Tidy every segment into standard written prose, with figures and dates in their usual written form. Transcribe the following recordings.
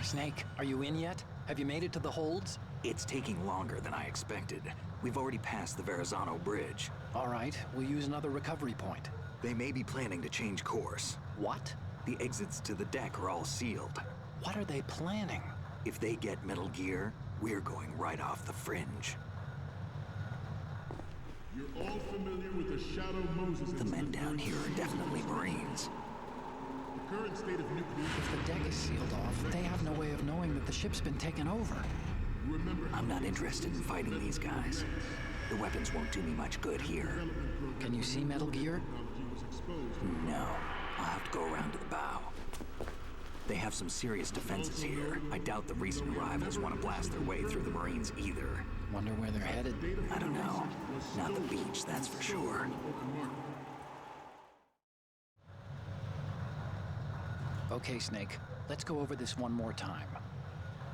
Snake, are you in yet? Have you made it to the holds? It's taking longer than I expected. We've already passed the Verrazano Bridge. All right, we'll use another recovery point. They may be planning to change course. What? The exits to the deck are all sealed. What are they planning? If they get Metal Gear, we're going right off the fringe. You're all familiar with the Shadow Moses. The men down here are definitely Marines. The current state of nuclear... If the deck is sealed off, they have no way of knowing that the ship's been taken over. Remember, I'm not interested in fighting these guys. The weapons won't do me much good here. Can you see Metal Gear? No. I'll have to go around to the bow. They have some serious defenses here. I doubt the recent arrivals want to blast their way through the Marines either. Wonder where they're headed. I don't know. Not the beach, that's for sure. Okay, Snake. Let's go over this one more time.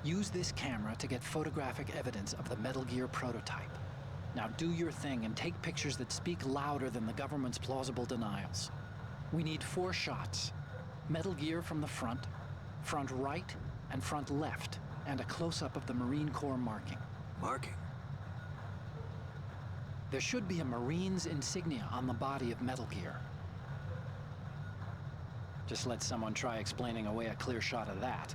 Use this camera to get photographic evidence of the Metal Gear prototype. Now do your thing and take pictures that speak louder than the government's plausible denials. We need 4 shots. Metal Gear from the front right, and front left, and a close-up of the Marine Corps marking. Marking? There should be a Marine's insignia on the body of Metal Gear. Just let someone try explaining away a clear shot of that.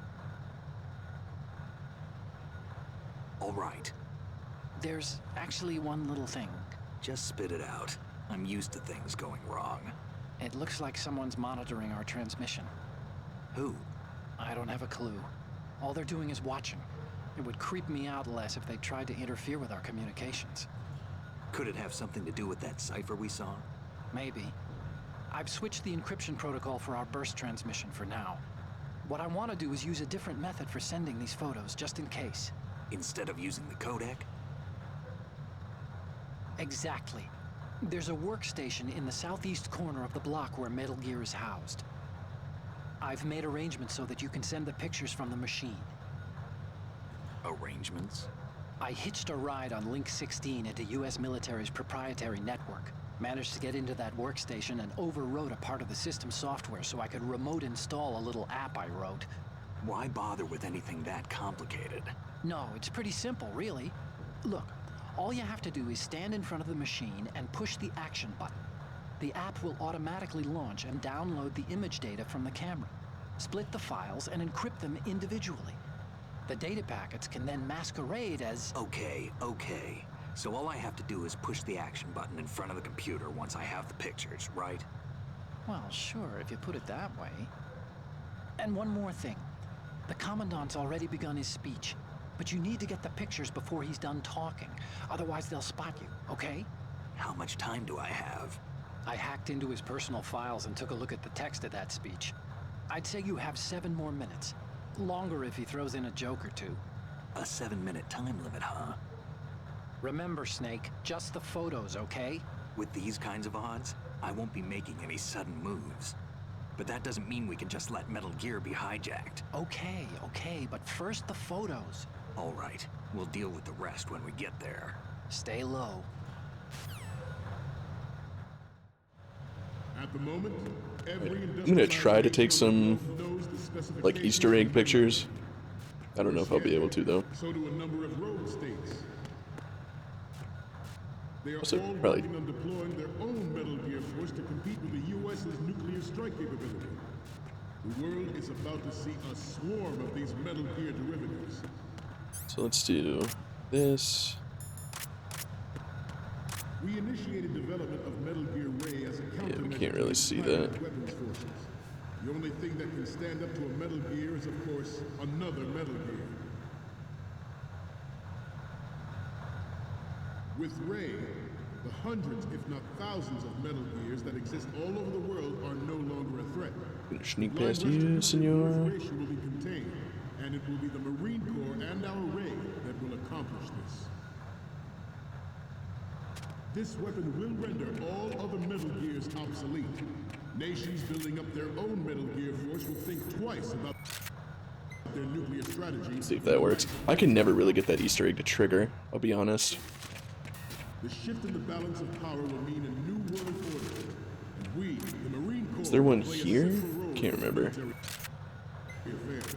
All right. There's actually one little thing. Just spit it out. I'm used to things going wrong. It looks like someone's monitoring our transmission. Who? I don't have a clue. All they're doing is watching. It would creep me out less if they tried to interfere with our communications. Could it have something to do with that cipher we saw? Maybe. I've switched the encryption protocol for our burst transmission for now. What I want to do is use a different method for sending these photos, just in case. Instead of using the codec? Exactly. There's a workstation in the southeast corner of the block where Metal Gear is housed. I've made arrangements so that you can send the pictures from the machine. Arrangements? I hitched a ride on Link 16 into US military's proprietary network. Managed to get into that workstation and overwrote a part of the system software so I could remote install a little app I wrote. Why bother with anything that complicated? No, it's pretty simple, really. Look, all you have to do is stand in front of the machine and push the action button. The app will automatically launch and download the image data from the camera, split the files, and encrypt them individually. The data packets can then masquerade as... Okay. So all I have to do is push the action button in front of the computer once I have the pictures, right? Well, sure, if you put it that way. And one more thing. The Commandant's already begun his speech, but you need to get the pictures before he's done talking. Otherwise, they'll spot you, okay? How much time do I have? I hacked into his personal files and took a look at the text of that speech. I'd say you have 7 more minutes. Longer if he throws in a joke or two. A 7-minute time limit, huh? Remember, Snake, just the photos, okay? With these kinds of odds, I won't be making any sudden moves. But that doesn't mean we can just let Metal Gear be hijacked. Okay, but first the photos. All right, we'll deal with the rest when we get there. Stay low. At the moment, I'm gonna try to take some, like, Easter egg pictures. I don't know if I'll be able to, though. So do a number of road states. They are Also, all probably working on deploying their own Metal Gear force to compete with the U.S.'s nuclear strike capability. The world is about to see a swarm of these Metal Gear derivatives. So let's do this. We initiated development of Metal Gear Ray as a countermeasure. Yeah, we can't really see to that. weapons forces. The only thing that can stand up to a Metal Gear is, of course, another Metal Gear. With Ray, the hundreds, if not thousands, of Metal Gears that exist all over the world are no longer a threat. Gonna sneak past you, senor. Proliferation will be contained, and it will be the Marine Corps and our Ray that will accomplish this. This weapon will render all other Metal Gears obsolete. Nations building up their own Metal Gear force will think twice about their nuclear strategy. Let's see if that works. I can never really get that Easter egg to trigger, I'll be honest. The shift in the balance of power will mean a new world order. And we, the Marine Corps, Is there one play a here? central role Can't in remember. military affairs.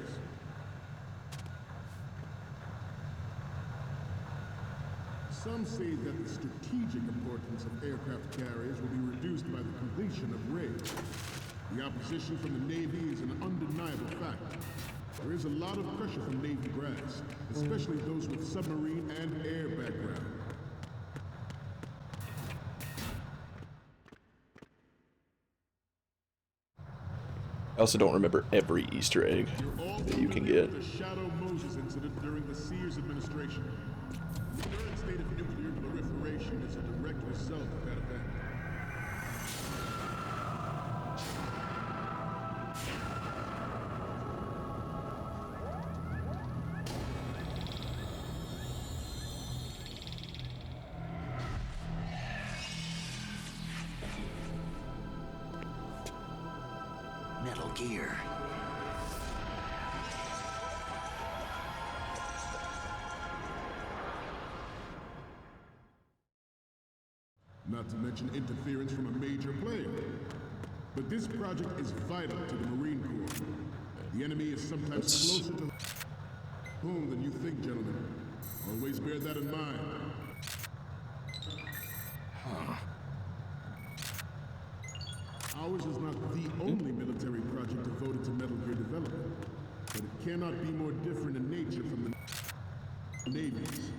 Some say that the strategic importance of aircraft carriers will be reduced by the completion of raids. The opposition from the Navy is an undeniable fact. There is a lot of pressure from Navy brass, especially those with submarine and air background. I also don't remember every Easter egg that you can get. The Shadow Moses incident during the Sears administration. The current state of nuclear proliferation is a direct result of that event. Metal Gear. Not to mention interference from a major player. But this project is vital to the Marine Corps. The enemy is sometimes closer to home than you think, gentlemen. Always bear that in mind. Ours is not the only military project devoted to Metal Gear development, but it cannot be more different in nature from the Navy's.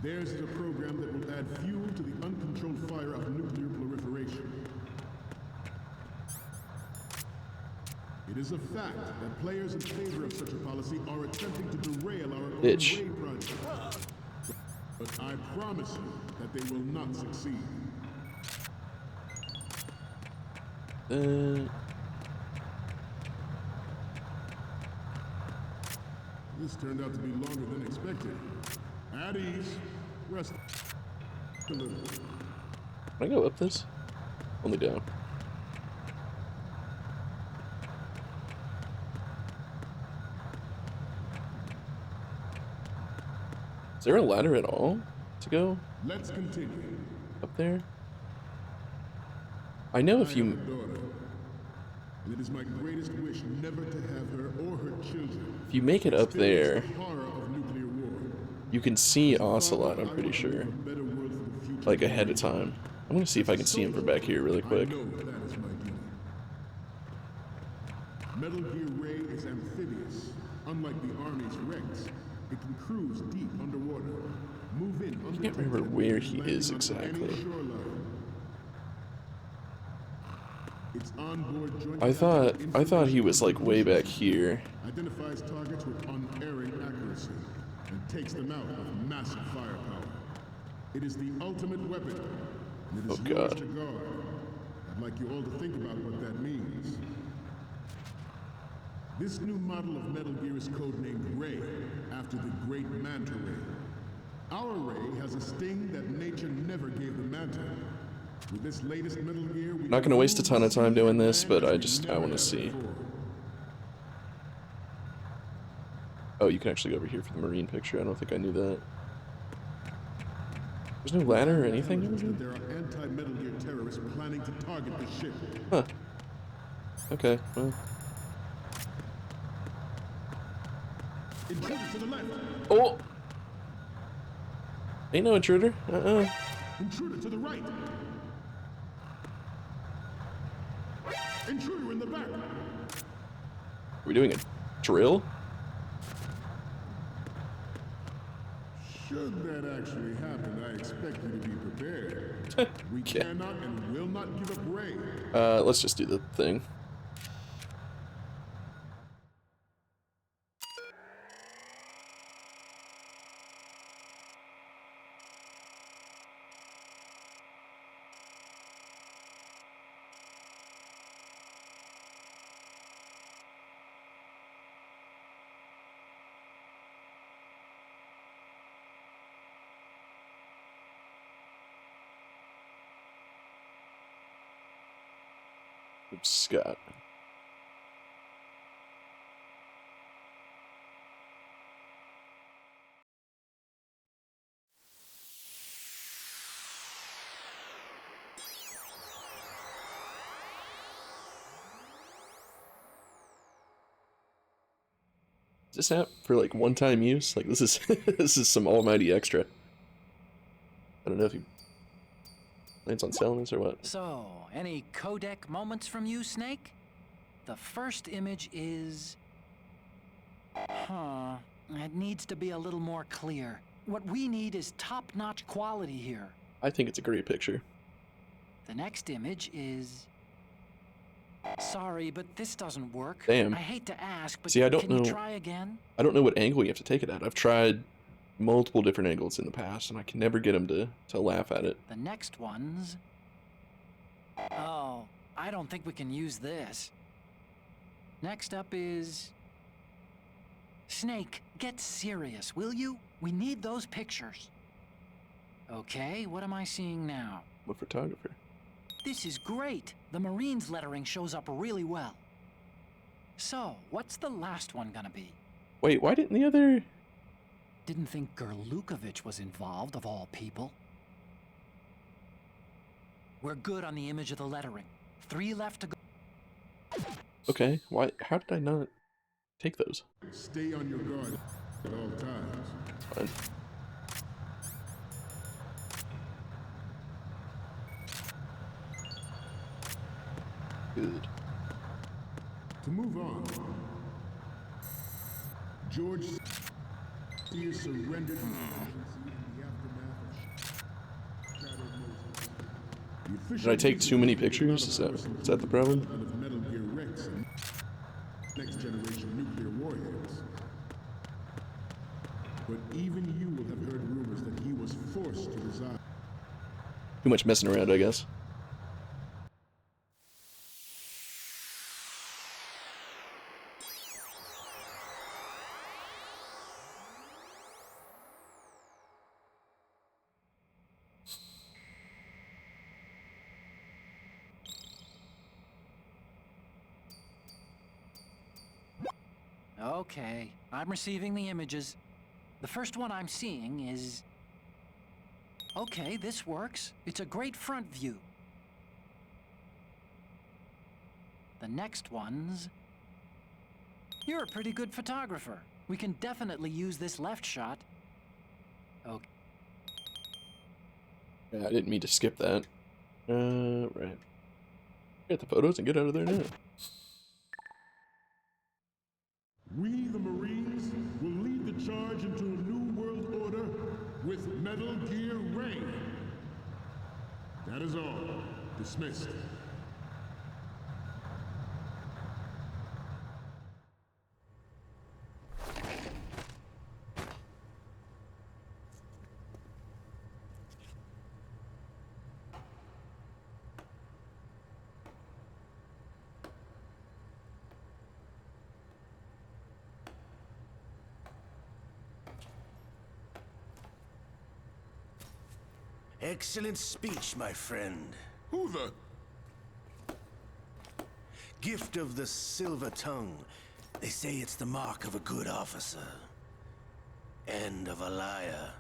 Theirs is a program that will add fuel to the uncontrolled fire of nuclear proliferation. It is a fact that players in favor of such a policy are attempting to derail our own raid project. But I promise you that they will not succeed. This turned out to be longer than expected. At ease. Rest a little. Can I go up this? Only down. Is there a ladder at all to go? Let's continue. Up there? I know if I have a you... daughter, and it is my greatest wish never to have her or her children If you make it up there, experience the horror of nuclear war. you can see Ocelot, I'm pretty sure. Like ahead of time. I'm gonna see if I can see him from back here really quick. I know that is my duty. Metal Gear Ray is amphibious. Unlike the Army's Rex, it can cruise deep underwater, move in I can't remember where he is exactly. Its onboard joint I thought he was like way back here. identifies targets with unerring accuracy and takes them out with massive firepower. It is the ultimate weapon, and it is Oh, yours God. to guard. I'd like you all to think about what that means. This new model of Metal Gear is codenamed Ray, after the great Manta Ray. Our Ray has a sting that nature never gave the Manta. With this latest Metal Gear, we Not gonna waste a ton of time doing this, but I want to see. Oh, you can actually go over here for the marine picture. I don't think I knew that. There's no ladder or anything over here? There are anti-Metal Gear terrorists planning to target the ship. Huh. Okay, well. Intruder to the left! Oh! Ain't no intruder. Intruder to the right! Intruder in the back! Are we doing a drill? Should that actually happen, I expect you to be prepared. We Okay. cannot and will not give up Ray. Let's just do the thing. Oops, Scott. Is this app for like one-time use? Like this is this is some almighty extra. I don't know if he plans on selling this or what. So, any codec moments from you, Snake? The first image is... It needs to be a little more clear. What we need is top-notch quality here. I think it's a great picture. The next image is... Sorry, but this doesn't work. Damn. I hate to ask, but See, I don't can know. you try again? I don't know what angle you have to take it at. I've tried multiple different angles in the past, and I can never get him to laugh at it. The next one's... Oh, I don't think we can use this. Next up is... Snake, get serious, will you? We need those pictures. Okay, what am I seeing now? What photographer? This is great. The Marines lettering shows up really well. So, what's the last one gonna be? Wait, why didn't the other... Didn't think Gerlukovich was involved, of all people. We're good on the image of the lettering. 3 left to go. Okay, why? How did I not take those? Stay on your guard at all times. Fine. Good. To move on, George Sears surrendered his presidency in the aftermath of Shadow Moses. Did I take too many pictures? Is that the problem? Of Metal Gear Rex and next generation nuclear warheads. But even you will have heard rumors that he was forced to resign. Too much messing around, I guess. Okay, I'm receiving the images. The first one I'm seeing is... Okay, this works. It's a great front view. The next one's... You're a pretty good photographer. We can definitely use this left shot. Okay. Yeah, I didn't mean to skip that. Right. Get the photos and get out of there now. We, the Marines, will lead the charge into a new world order with Metal Gear Ray. That is all. Dismissed. Excellent speech, my friend. Who the? Gift of the silver tongue. They say it's the mark of a good officer. And of a liar.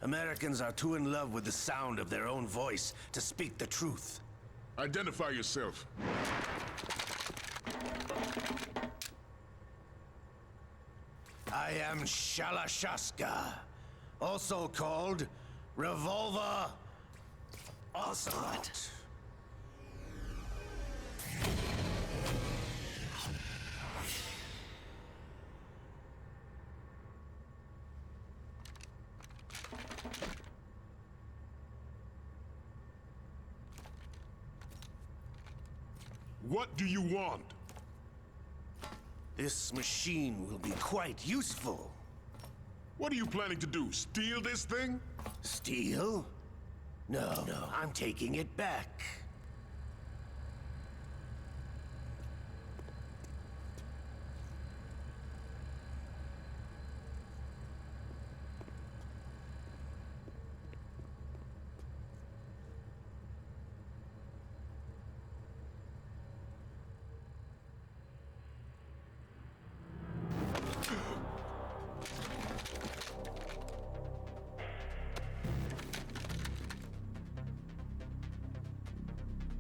Americans are too in love with the sound of their own voice to speak the truth. Identify yourself. I am Shalashaska, also called Revolver Ocelot. What do you want? This machine will be quite useful. What are you planning to do? Steal this thing? Steal? No, I'm taking it back.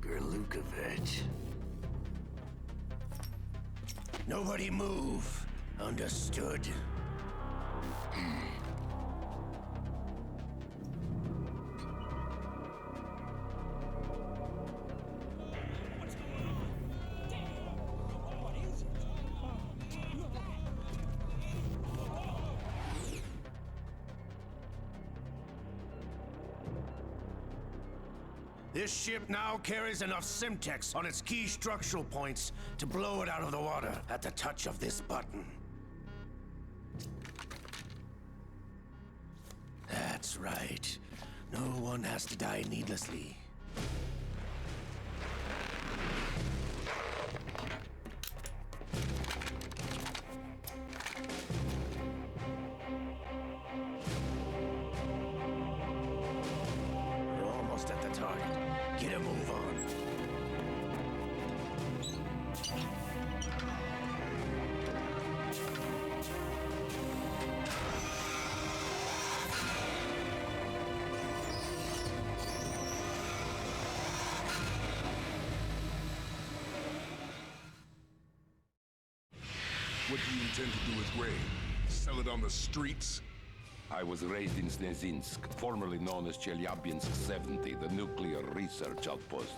Gerlukovich. Nobody move. Understood? This ship now carries enough Simtex on its key structural points to blow it out of the water at the touch of this button. That's right. No one has to die needlessly. We're almost at the target. Get a move on. What do you intend to do with Gray? Sell it on the streets? I was raised in Snezinsk, formerly known as Chelyabinsk 70, the nuclear research outpost.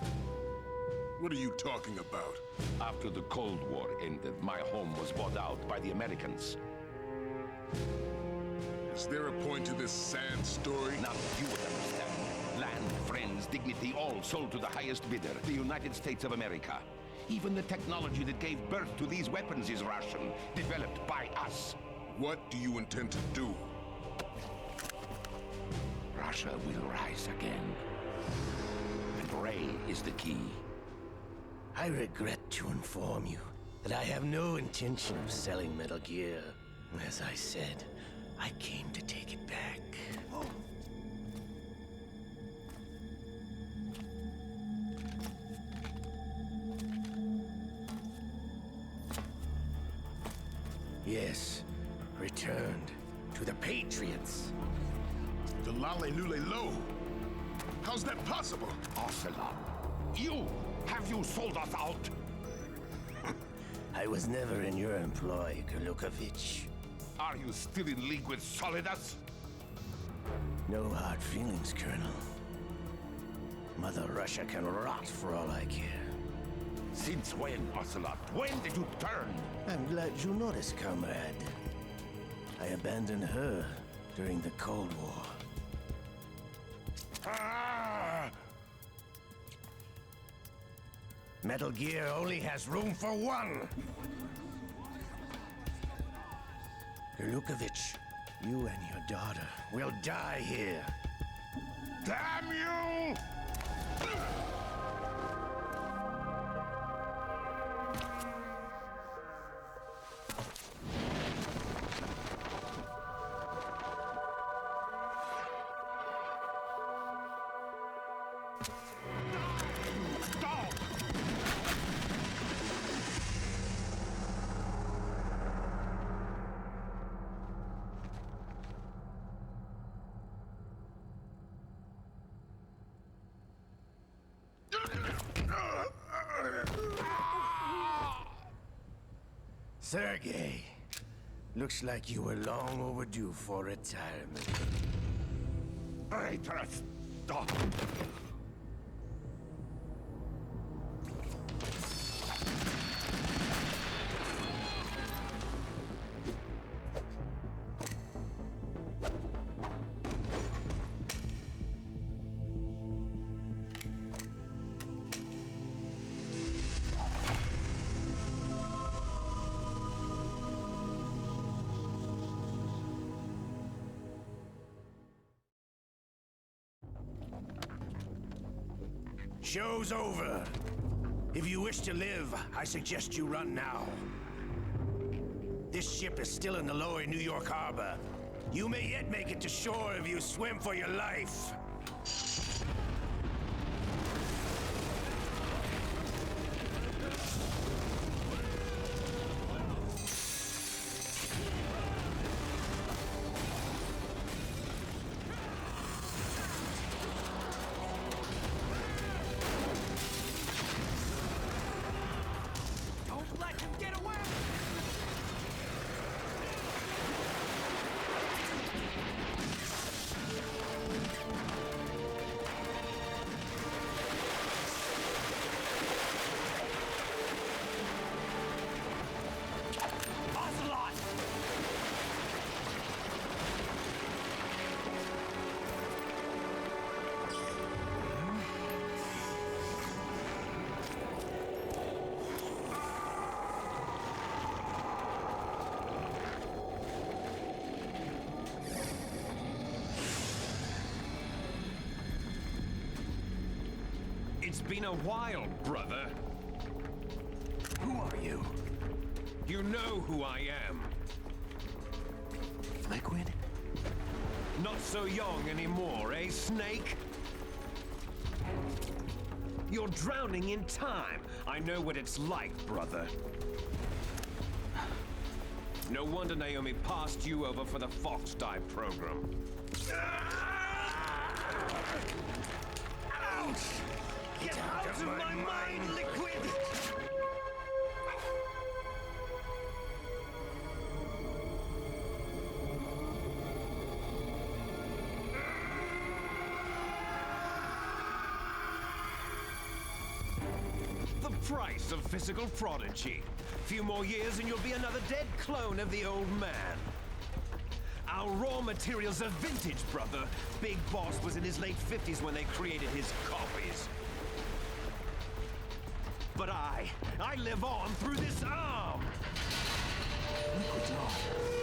What are you talking about? After the Cold War ended, my home was bought out by the Americans. Is there a point to this sad story? Now you would understand. Land, friends, dignity, all sold to the highest bidder, the United States of America. Even the technology that gave birth to these weapons is Russian, developed by us. What do you intend to do? Russia will rise again. And Gray is the key. I regret to inform you that I have no intention of selling Metal Gear. As I said, I came to take it back. Yes, returned to the Patriots. The Lale Lule Lo? How's that possible? Ocelot, have you sold us out? I was never in your employ, Golukovich. Are you still in league with Solidus? No hard feelings, Colonel. Mother Russia can rot for all I care. Since when, Ocelot? When did you turn? I'm glad you noticed, comrade. I abandoned her during the Cold War. Ah! Metal Gear only has room for one! Golukovich, you and your daughter will die here. Damn you! Sergei, looks like you were long overdue for retirement. Traitorous dog! Show's over. If you wish to live, I suggest you run now. This ship is still in the lower New York harbor. You may yet make it to shore if you swim for your life. It's been a while, brother. Who are you? You know who I am. Liquid? Not so young anymore, eh, Snake? You're drowning in time. I know what it's like, brother. No wonder Naomi passed you over for the Fox Dive program. Ouch! Get out of my mind, Liquid! The price of physical prodigy. Few more years and you'll be another dead clone of the old man. Our raw materials are vintage, brother. Big Boss was in his late 50s when they created his copies. But I live on through this arm! Liquid's on.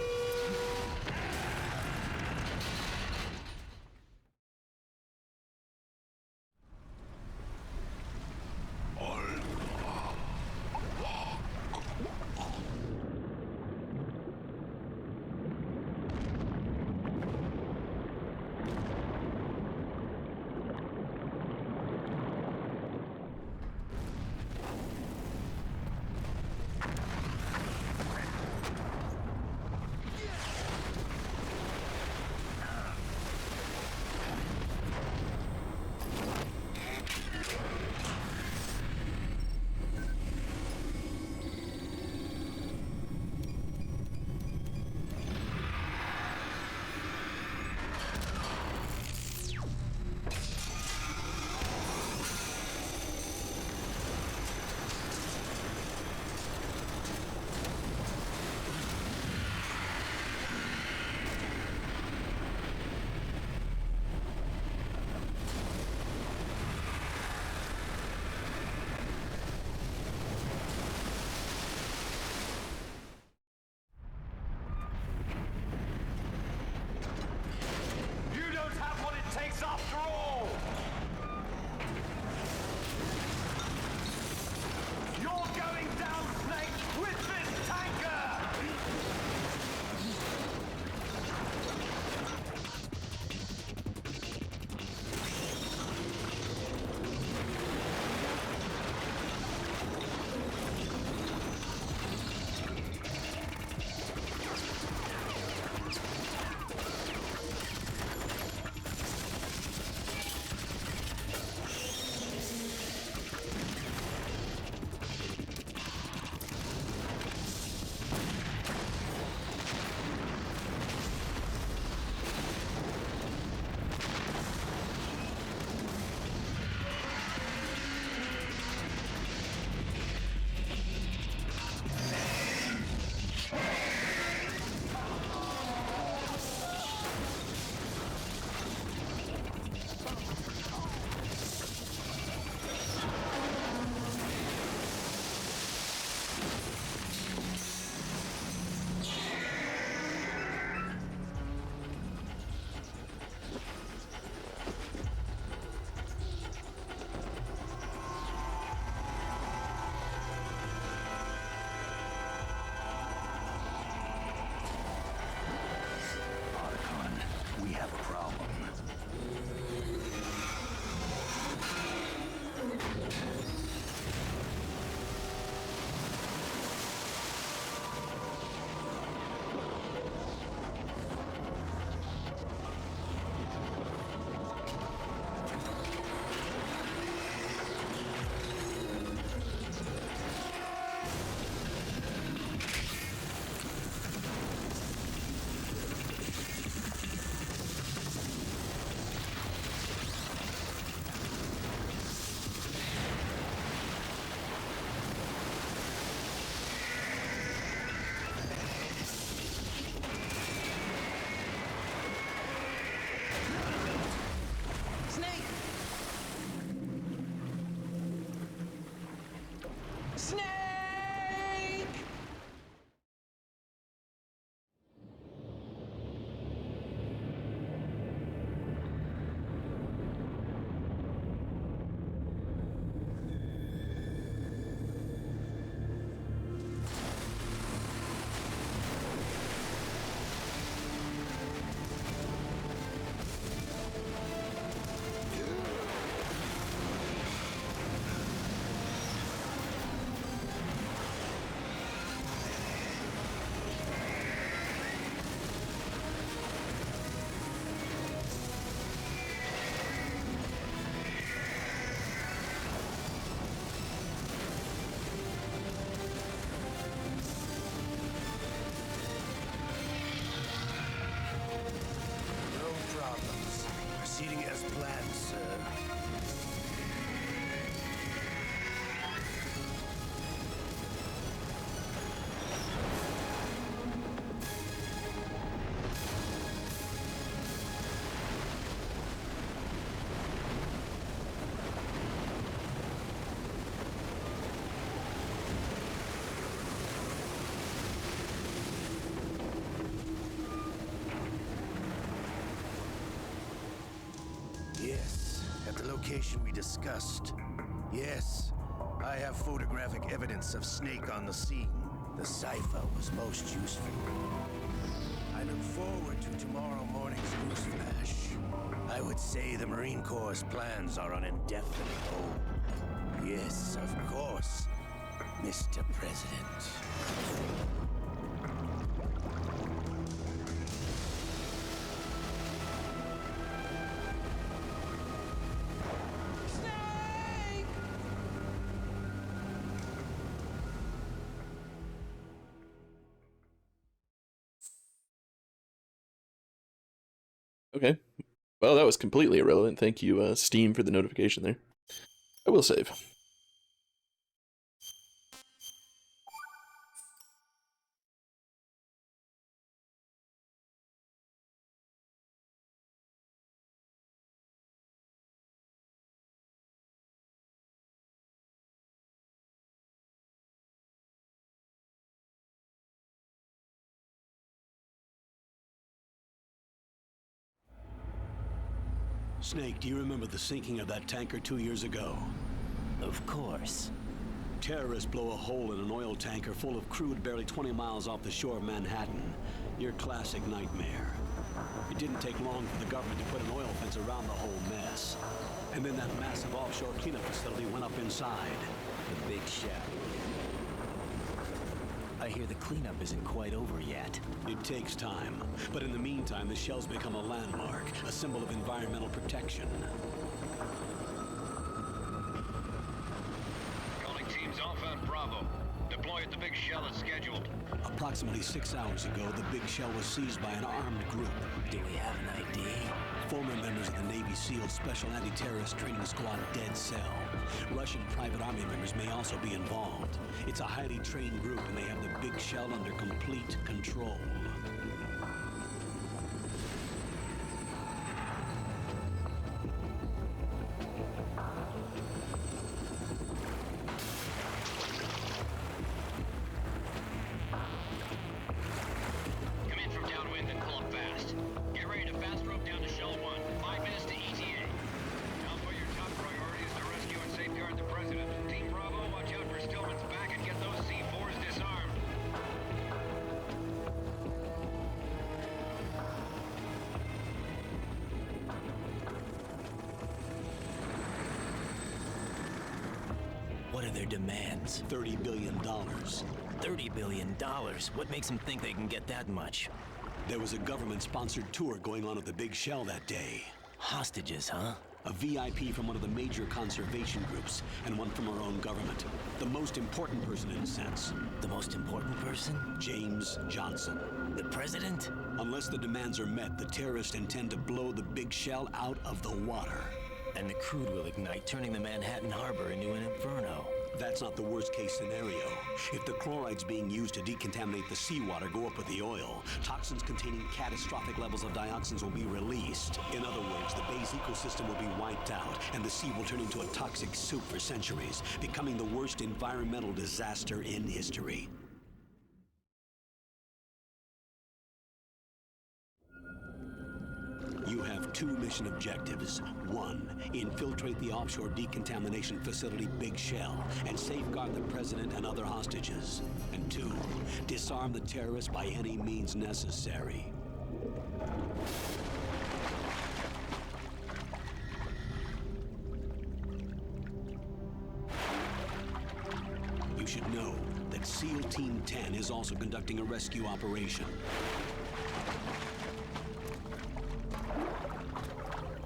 location we discussed. Yes, I have photographic evidence of Snake on the scene. The cipher was most useful. I look forward to tomorrow morning's news flash. I would say the Marine Corps' plans are on indefinite hold. Yes, of course, Mr. President. Okay. Well, that was completely irrelevant. Thank you, Steam, for the notification there. I will save. Snake, do you remember the sinking of that tanker 2 years ago? Of course. Terrorists blow a hole in an oil tanker full of crude barely 20 miles off the shore of Manhattan. Your classic nightmare. It didn't take long for the government to put an oil fence around the whole mess. And then that massive offshore cleanup facility went up inside. The big shell. I hear the cleanup isn't quite over yet. It takes time, but in the meantime, the shell's become a landmark, a symbol of environmental protection. Calling teams Alpha and Bravo. Deploy at the big shell as scheduled. Approximately 6 hours ago, the big shell was seized by an armed group. Do we have an ID? Former members of the Navy SEAL Special Anti-Terrorist Training Squad Dead Cell. Russian private army members may also be involved. It's a highly trained group and they have the big shell under complete control. Come in from downwind and pull up fast. Get ready to fast rope down to Shell 1. 5 minutes to ETA. Alpha, your top priority is to rescue and safeguard the President. Team Bravo, watch out for Stillman's back and get those C4s disarmed. What are their demands? $30 billion. $30 billion? What makes them think they can get that much? There was a government-sponsored tour going on at the big shell that day. Hostages, huh? A VIP from one of the major conservation groups, and one from our own government. The most important person in a sense. The most important person? James Johnson. The president? Unless the demands are met, the terrorists intend to blow the big shell out of the water. And the crude will ignite, turning the Manhattan Harbor into an inferno. That's not the worst-case scenario. If the chlorides being used to decontaminate the seawater go up with the oil, toxins containing catastrophic levels of dioxins will be released. In other words, the bay's ecosystem will be wiped out, and the sea will turn into a toxic soup for centuries, becoming the worst environmental disaster in history. You have 2 mission objectives. 1, infiltrate the offshore decontamination facility Big Shell and safeguard the president and other hostages. And 2, disarm the terrorists by any means necessary. You should know that SEAL Team 10 is also conducting a rescue operation.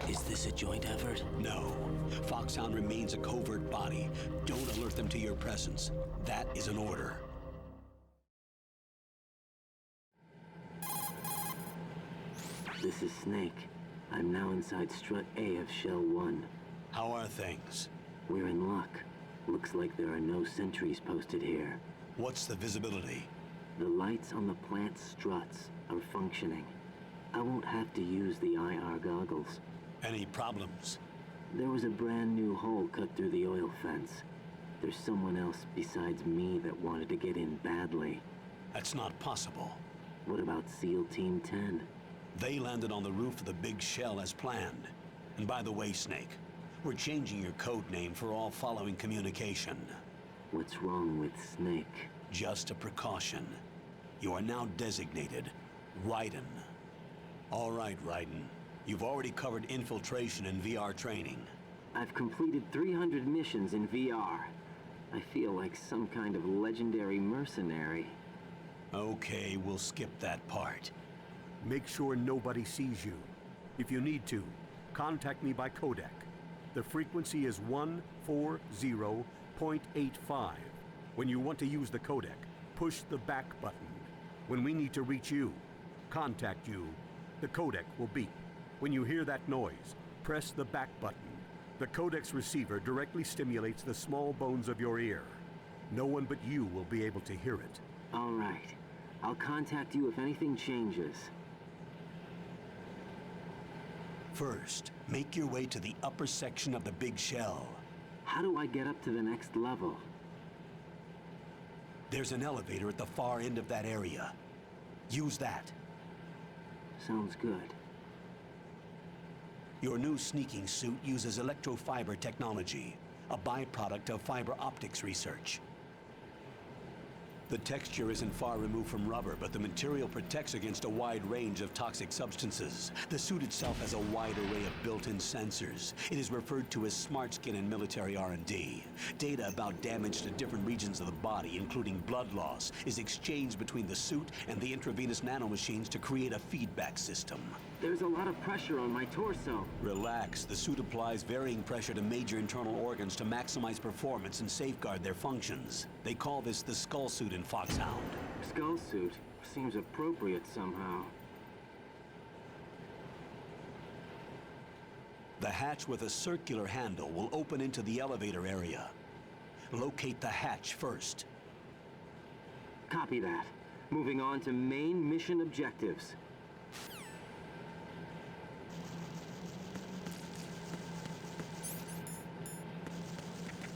Is this a joint effort? No. Foxhound remains a covert body. Don't alert them to your presence. That is an order. This is Snake. I'm now inside Strut A of Shell 1. How are things? We're in luck. Looks like there are no sentries posted here. What's the visibility? The lights on the plant struts are functioning. I won't have to use the IR goggles. Any problems? There was a brand new hole cut through the oil fence. There's someone else besides me that wanted to get in badly. That's not possible. What about SEAL Team 10? They landed on the roof of the Big Shell as planned. And by the way, Snake, We're changing your code name for all following communication. What's wrong with Snake? Just a precaution. You are now designated Raiden. All right, Raiden. You've already covered infiltration and VR training. I've completed 300 missions in VR. I feel like some kind of legendary mercenary. Okay, we'll skip that part. Make sure nobody sees you. If you need to, contact me by codec. The frequency is 140.85. When you want to use the codec, push the back button. When we need to reach you, contact you, the codec will beep. When you hear that noise, press the back button. The codec's receiver directly stimulates the small bones of your ear. No one but you will be able to hear it. All right. I'll contact you if anything changes. First, make your way to the upper section of the big shell. How do I get up to the next level? There's an elevator at the far end of that area. Use that. Sounds good. Your new sneaking suit uses electrofiber technology, a byproduct of fiber optics research. The texture isn't far removed from rubber, but the material protects against a wide range of toxic substances. The suit itself has a wide array of built-in sensors. It is referred to as smart skin in military R&D. Data about damage to different regions of the body, including blood loss, is exchanged between the suit and the intravenous nanomachines to create a feedback system. There's a lot of pressure on my torso. Relax. The suit applies varying pressure to major internal organs to maximize performance and safeguard their functions. They call this the skull suit in Foxhound. Skull suit seems appropriate somehow. The hatch with a circular handle will open into the elevator area. Locate the hatch first. Copy that. Moving on to main mission objectives.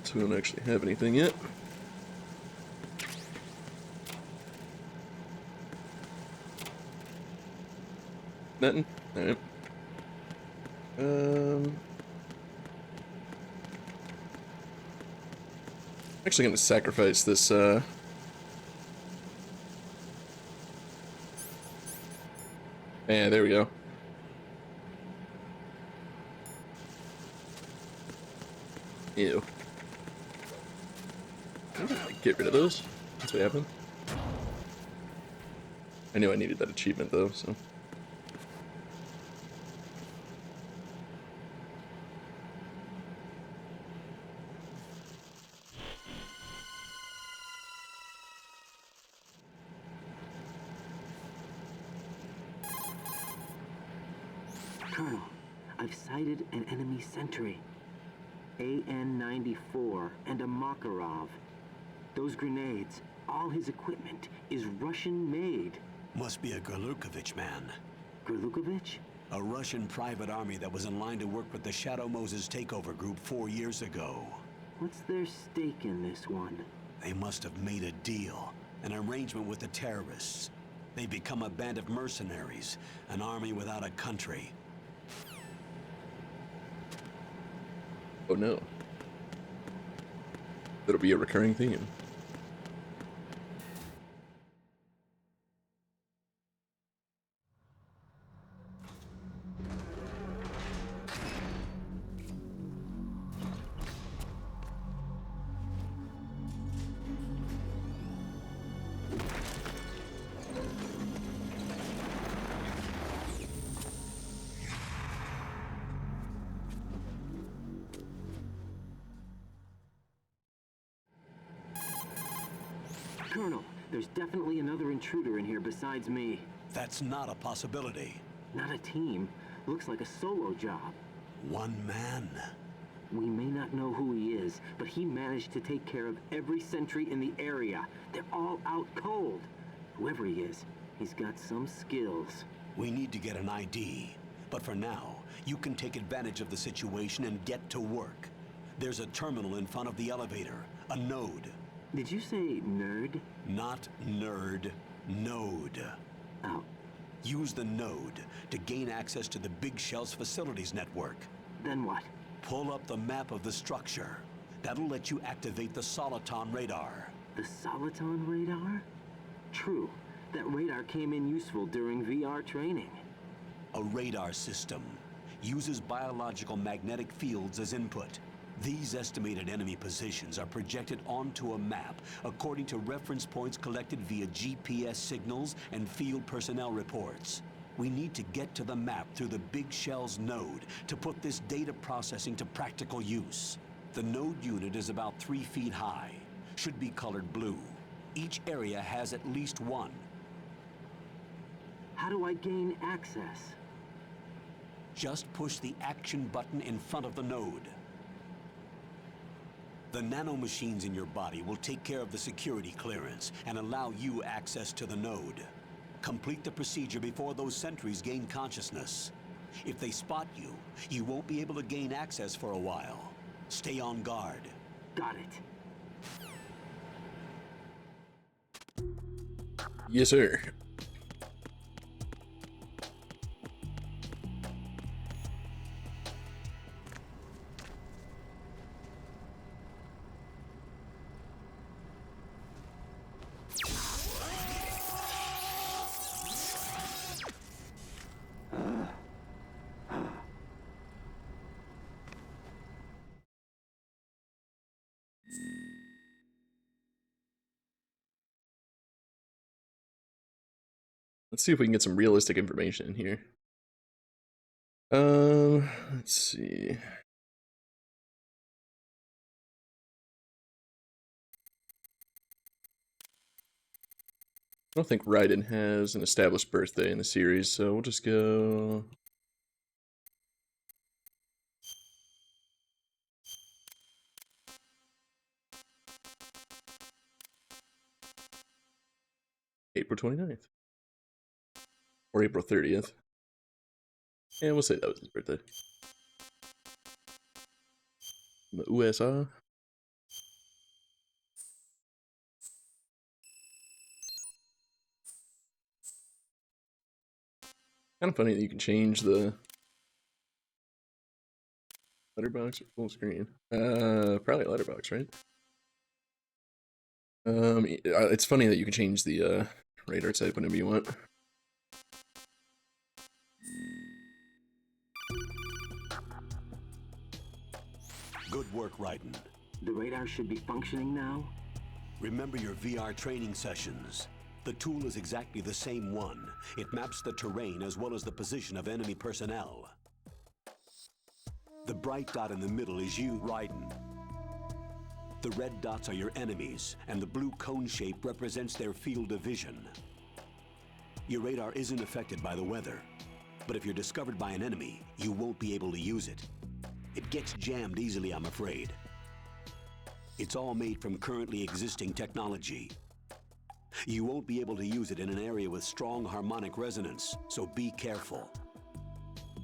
So we don't actually have anything yet. Nothing? Alright. Actually gonna sacrifice this, yeah, there we go. Ew. Get rid of those. That's what happened. I knew I needed that achievement though, so. Colonel, I've sighted an enemy sentry. AN-94 and a Makarov. Those grenades, all his equipment, is Russian-made. Must be a Gorlukovich man. Gorlukovich? A Russian private army that was in line to work with the Shadow Moses takeover group 4 years ago. What's their stake in this one? They must have made a deal, an arrangement with the terrorists. They become a band of mercenaries, an army without a country. Oh no. That'll be a recurring theme. Colonel, there's definitely another intruder in here besides me. That's not a possibility. Not a team. Looks like a solo job. One man. We may not know who he is, but he managed to take care of every sentry in the area. They're all out cold. Whoever he is, he's got some skills. We need to get an ID. But for now, you can take advantage of the situation and get to work. There's a terminal in front of the elevator. A node. Did you say nerd? Not nerd. Node. Oh. Use the node to gain access to the Big Shell's facilities network. Then what? Pull up the map of the structure. That'll let you activate the Soliton radar. The Soliton radar? True. That radar came in useful during VR training. A radar system uses biological magnetic fields as input. These estimated enemy positions are projected onto a map according to reference points collected via GPS signals and field personnel reports. We need to get to the map through the Big Shell's node to put this data processing to practical use. The node unit is about 3 feet high, should be colored blue. Each area has at least one. How do I gain access? Just push the action button in front of the node. The nanomachines in your body will take care of the security clearance and allow you access to the node. Complete the procedure before those sentries gain consciousness. If they spot you, you won't be able to gain access for a while. Stay on guard. Got it. Yes, sir. Let's see if we can get some realistic information in here. Let's see. I don't think Raiden has an established birthday in the series, so we'll just go... April 29th. Or April 30th. And we'll say that was his birthday. In the USA. Kind of funny that you can change the letterbox or full screen. Probably letterbox, right? It's funny that you can change the radar type whenever you want. Good work, Raiden. The radar should be functioning now? Remember your VR training sessions. The tool is exactly the same one. It maps the terrain as well as the position of enemy personnel. The bright dot in the middle is you, Raiden. The red dots are your enemies, and the blue cone shape represents their field of vision. Your radar isn't affected by the weather, but if you're discovered by an enemy, you won't be able to use it. It gets jammed easily, I'm afraid. It's all made from currently existing technology. You won't be able to use it in an area with strong harmonic resonance, so be careful.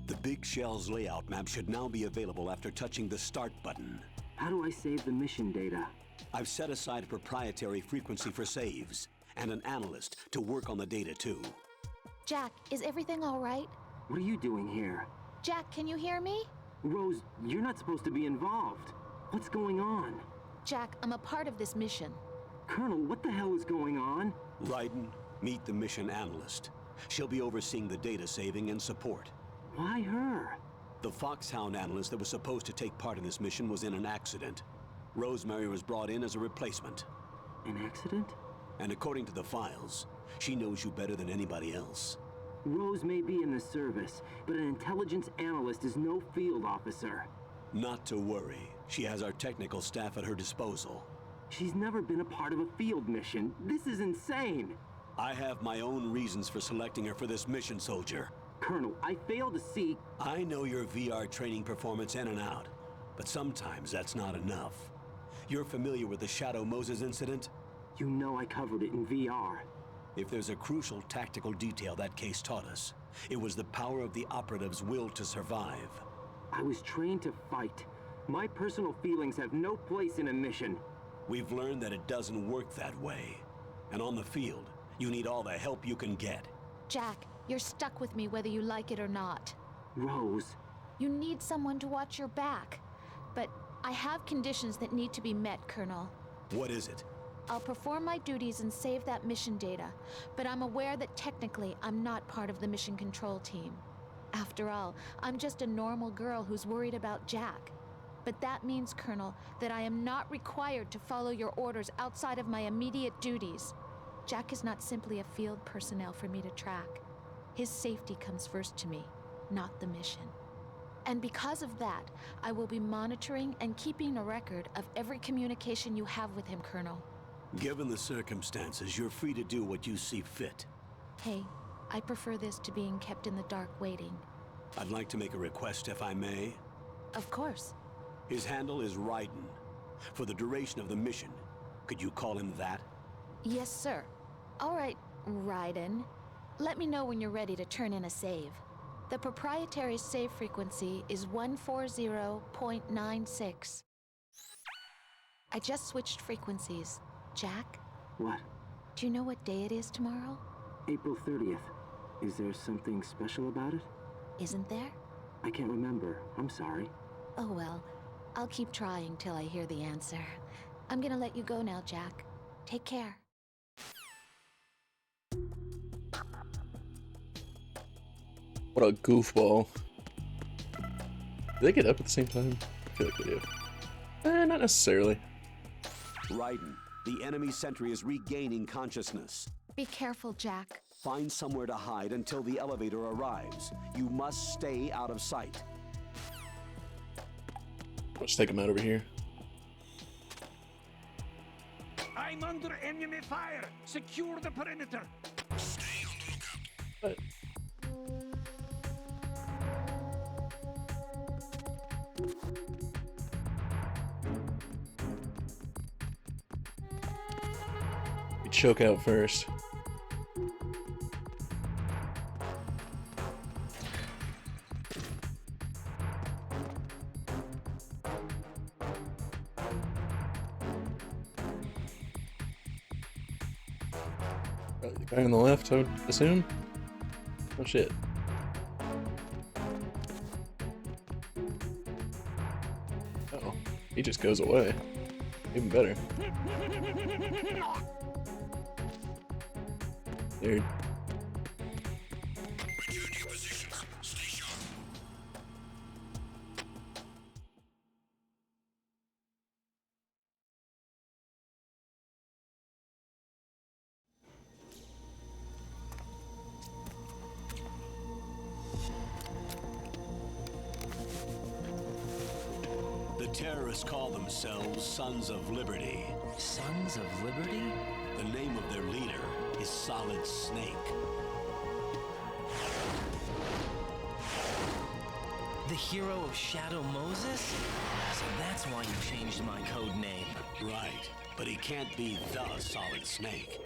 The Big Shell's layout map should now be available after touching the Start button. How do I save the mission data? I've set aside a proprietary frequency for saves, and an analyst to work on the data too. Jack, is everything all right? What are you doing here? Jack, can you hear me? Rose, you're not supposed to be involved. What's going on? Jack, I'm a part of this mission. Colonel, what the hell is going on? Raiden, meet the mission analyst. She'll be overseeing the data saving and support. Why her? The Foxhound analyst that was supposed to take part in this mission was in an accident. Rosemary was brought in as a replacement. An accident? And according to the files, she knows you better than anybody else. Rose may be in the service, but an intelligence analyst is no field officer. Not to worry. She has our technical staff at her disposal. She's never been a part of a field mission. This is insane. I have my own reasons for selecting her for this mission, soldier. Colonel, I fail to see... I know your VR training performance in and out, but sometimes that's not enough. You're familiar with the Shadow Moses incident? You know I covered it in VR. If there's a crucial tactical detail that case taught us, it was the power of the operative's will to survive. I was trained to fight. My personal feelings have no place in a mission. We've learned that it doesn't work that way. And on the field, you need all the help you can get. Jack, you're stuck with me whether you like it or not. Rose. You need someone to watch your back. I have conditions that need to be met, Colonel. What is it? I'll perform my duties and save that mission data, but I'm aware that technically I'm not part of the mission control team. After all, I'm just a normal girl who's worried about Jack. But that means, Colonel, that I am not required to follow your orders outside of my immediate duties. Jack is not simply a field personnel for me to track. His safety comes first to me, not the mission. And because of that, I will be monitoring and keeping a record of every communication you have with him, Colonel. Given the circumstances, you're free to do what you see fit. Hey, I prefer this to being kept in the dark waiting. I'd like to make a request, if I may. Of course. His handle is Raiden. For the duration of the mission, could you call him that? Yes, sir. All right, Raiden. Let me know when you're ready to turn in a save. The proprietary save frequency is 140.96. I just switched frequencies. Jack? What? Do you know what day it is tomorrow? April 30th. Is there something special about it? Isn't there? I can't remember. I'm sorry. Oh well, I'll keep trying till I hear the answer. I'm gonna let you go now, Jack. Take care. What a goofball. Do they get up at the same time? I feel like they do. Not necessarily. Raiden, the enemy sentry is regaining consciousness. Be careful, Jack. Find somewhere to hide until the elevator arrives. You must stay out of sight. Let's take him out over here. I'm under enemy fire. Secure the perimeter. Stay on the lookout. What? We choke out first. Probably the guy on the left, I would assume. Oh shit. Uh-oh. He just goes away. Even better. Dude. Return to your positions. Stay sharp. The terrorists call themselves Sons of Liberty. Sons of Liberty? The name of their leader is Solid Snake. The hero of Shadow Moses? So that's why you changed my code name. Right, but he can't be the Solid Snake.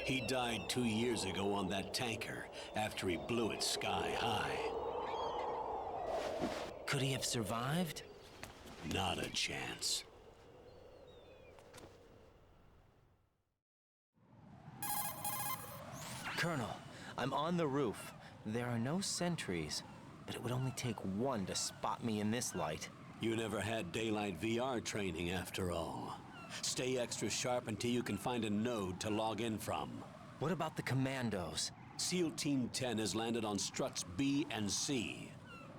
He died 2 years ago on that tanker after he blew it sky high. Could he have survived? Not a chance. Colonel, I'm on the roof. There are no sentries, but it would only take one to spot me in this light. You never had daylight VR training after all. Stay extra sharp until you can find a node to log in from. What about the commandos? SEAL Team 10 has landed on struts B and C.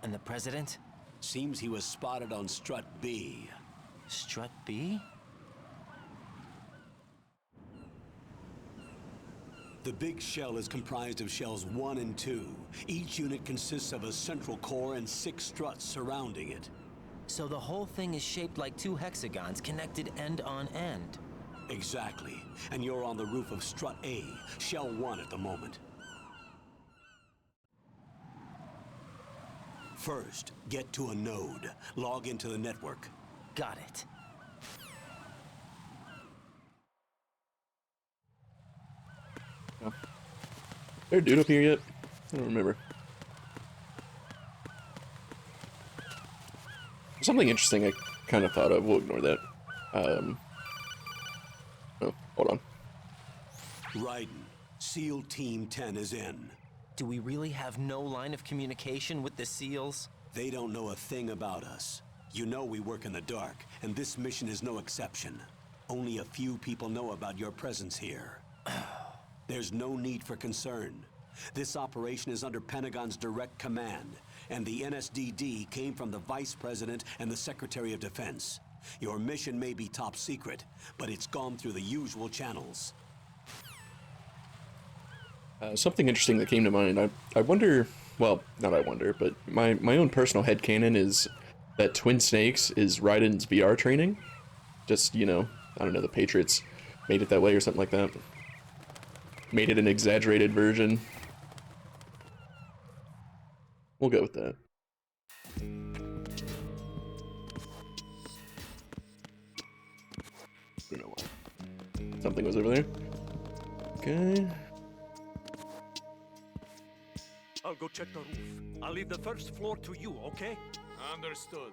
And the president? Seems he was spotted on strut B. Strut B? The big shell is comprised of shells 1 and 2. Each unit consists of a central core and 6 struts surrounding it. So the whole thing is shaped like 2 hexagons connected end on end. Exactly. And you're on the roof of strut A, shell 1 at the moment. First, get to a node. Log into the network. Got it. Oh. Is there a dude up here yet? I don't remember. Something interesting I kind of thought of. We'll ignore that. Oh, hold on. Raiden, SEAL Team 10 is in. Do we really have no line of communication with the SEALs? They don't know a thing about us. You know we work in the dark, and this mission is no exception. Only a few people know about your presence here. There's no need for concern. This operation is under Pentagon's direct command, and the NSDD came from the Vice President and the Secretary of Defense. Your mission may be top secret, but it's gone through the usual channels. Something interesting that came to mind. I wonder, well, not I wonder, but my own personal headcanon is that Twin Snakes is Raiden's VR training. Just, you know, I don't know, the Patriots made it that way or something like that. Made it an exaggerated version. We'll go with that. I don't know why. Something was over there. Okay. I'll go check the roof. I'll leave the first floor to you, okay? Understood.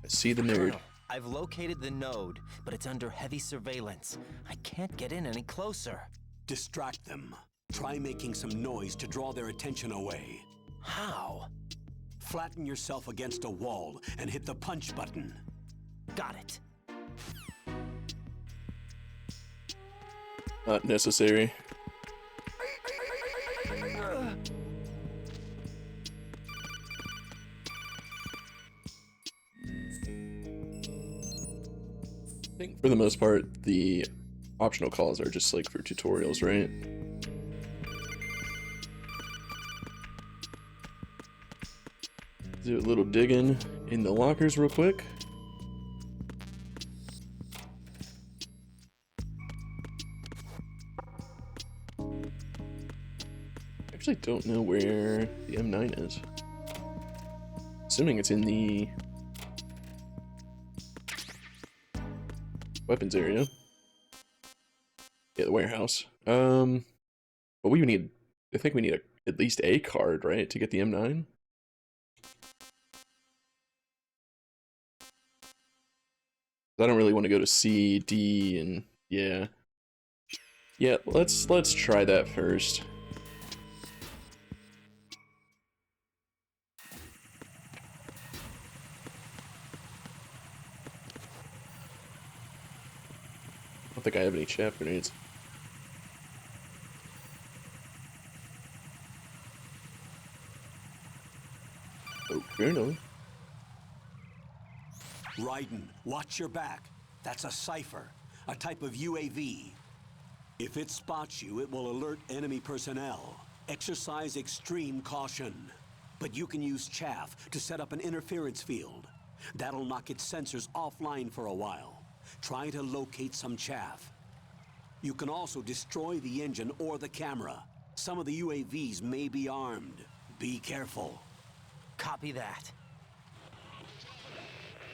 I see the nerd. I've located the node, but it's under heavy surveillance. I can't get in any closer. Distract them. Try making some noise to draw their attention away. How? Flatten yourself against a wall and hit the punch button. Got it. Not necessary. I think for the most part, the optional calls are just like for tutorials, right? Do a little digging in the lockers real quick. I actually don't know where the M9 is. Assuming it's in the weapons area. Yeah, the warehouse. But we need, I think we need at least a card, right, to get the M9? I don't really want to go to C, D, and yeah. Yeah, let's try that first. I don't think I have any chaff grenades. Oh, Colonel. Raiden, watch your back. That's a cipher, a type of UAV. If it spots you, it will alert enemy personnel. Exercise extreme caution. But you can use chaff to set up an interference field. That'll knock its sensors offline for a while. Try to locate some chaff. You can also destroy the engine or the camera. Some of the UAVs may be armed. Be careful. Copy that.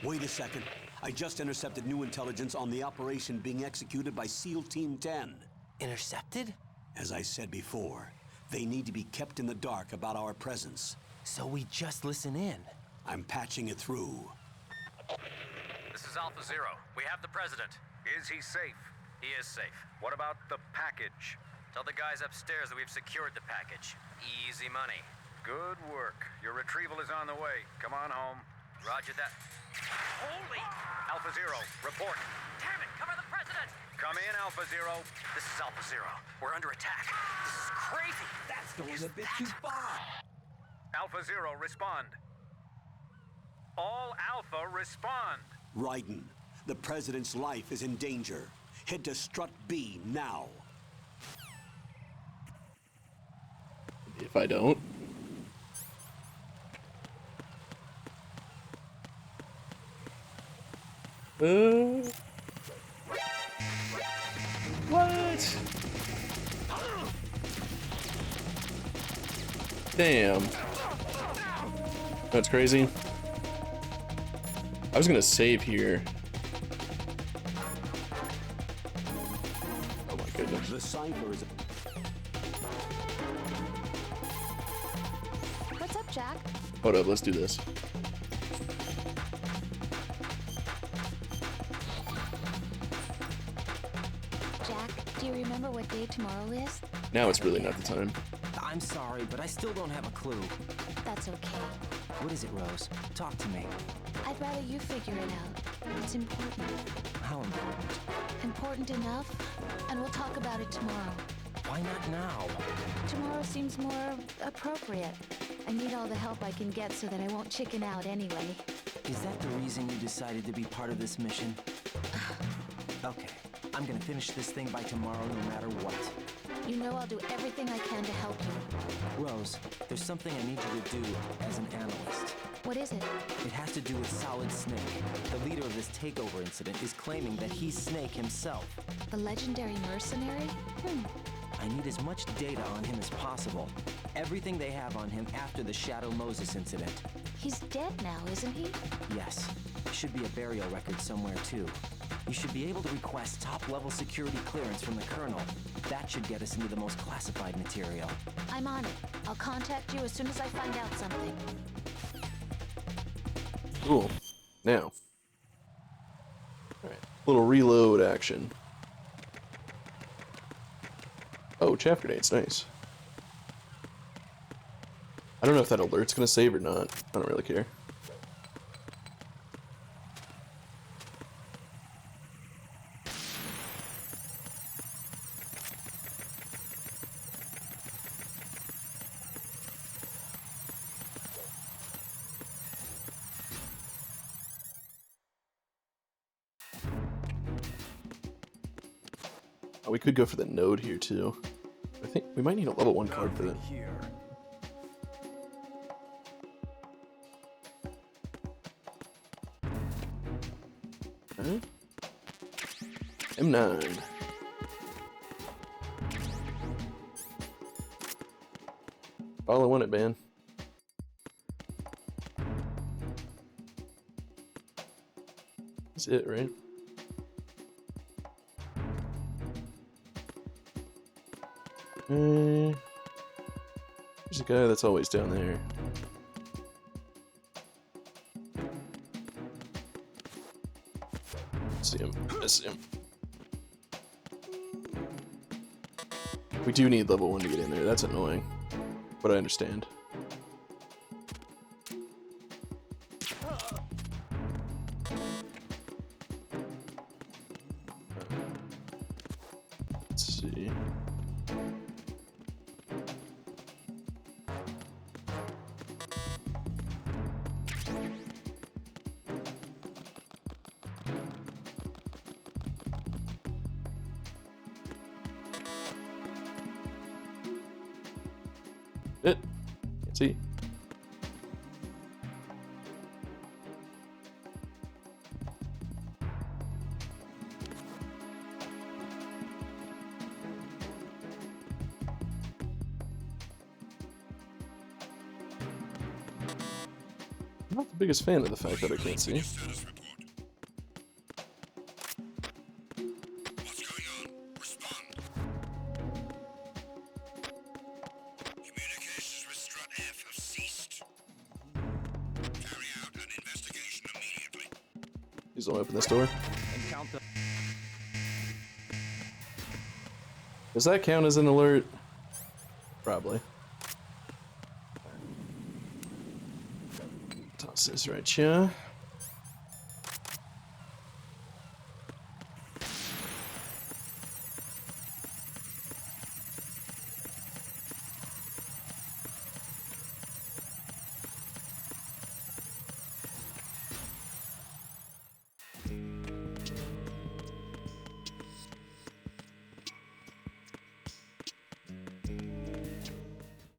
Wait a second. I just intercepted new intelligence on the operation being executed by SEAL Team 10. Intercepted? As I said before, they need to be kept in the dark about our presence. So we just listen in. I'm patching it through. This is Alpha Zero. We have the president. Is he safe? He is safe. What about the package? Tell the guys upstairs that we've secured the package. Easy money. Good work. Your retrieval is on the way. Come on home. Roger that. Holy! Alpha Zero, report. Damn it, cover the president! Come in, Alpha Zero. This is Alpha Zero. We're under attack. This is crazy. That's going a bit too far. Alpha Zero, respond. All Alpha, respond. Raiden, the president's life is in danger. Head to Strut B now. If I don't. What? Damn. That's crazy. I was gonna save here. Oh my goodness. The cipher is... What's up, Jack? Hold up, let's do this. you remember what day tomorrow is? Now it's really not the time. I'm sorry, but I still don't have a clue. That's okay. What is it, Rose? Talk to me. I'd rather you figure it out. It's important. How important? Important enough, and we'll talk about it tomorrow. Why not now? Tomorrow seems more appropriate. I need all the help I can get so that I won't chicken out anyway. Is that the reason you decided to be part of this mission? Okay, I'm gonna finish this thing by tomorrow no matter what. You know I'll do everything I can to help you. Rose, there's something I need you to do as an analyst. What is it? It has to do with Solid Snake. The leader of this takeover incident is claiming that he's Snake himself. The legendary mercenary? I need as much data on him as possible. Everything they have on him after the Shadow Moses incident. He's dead now, isn't he? Yes. Should be a burial record somewhere, too. You should be able to request top-level security clearance from the Colonel. That should get us into the most classified material. I'm on it. I'll contact you as soon as I find out something. Cool. Now. Alright. Little reload action. Oh, chapter dates. Nice. I don't know if that alert's gonna save or not. I don't really care. Oh, we could go for the node here too. I think we might need a level 1 card for that. M9. Following it, man. That's it, right? There's a guy that's always down there. See him. I see him. We do need level 1 to get in there. That's annoying. But I understand. Let's see. See? I'm not the biggest fan of the fact that I can't see. Please don't open this door. Does that count as an alert? Probably. Toss this right here.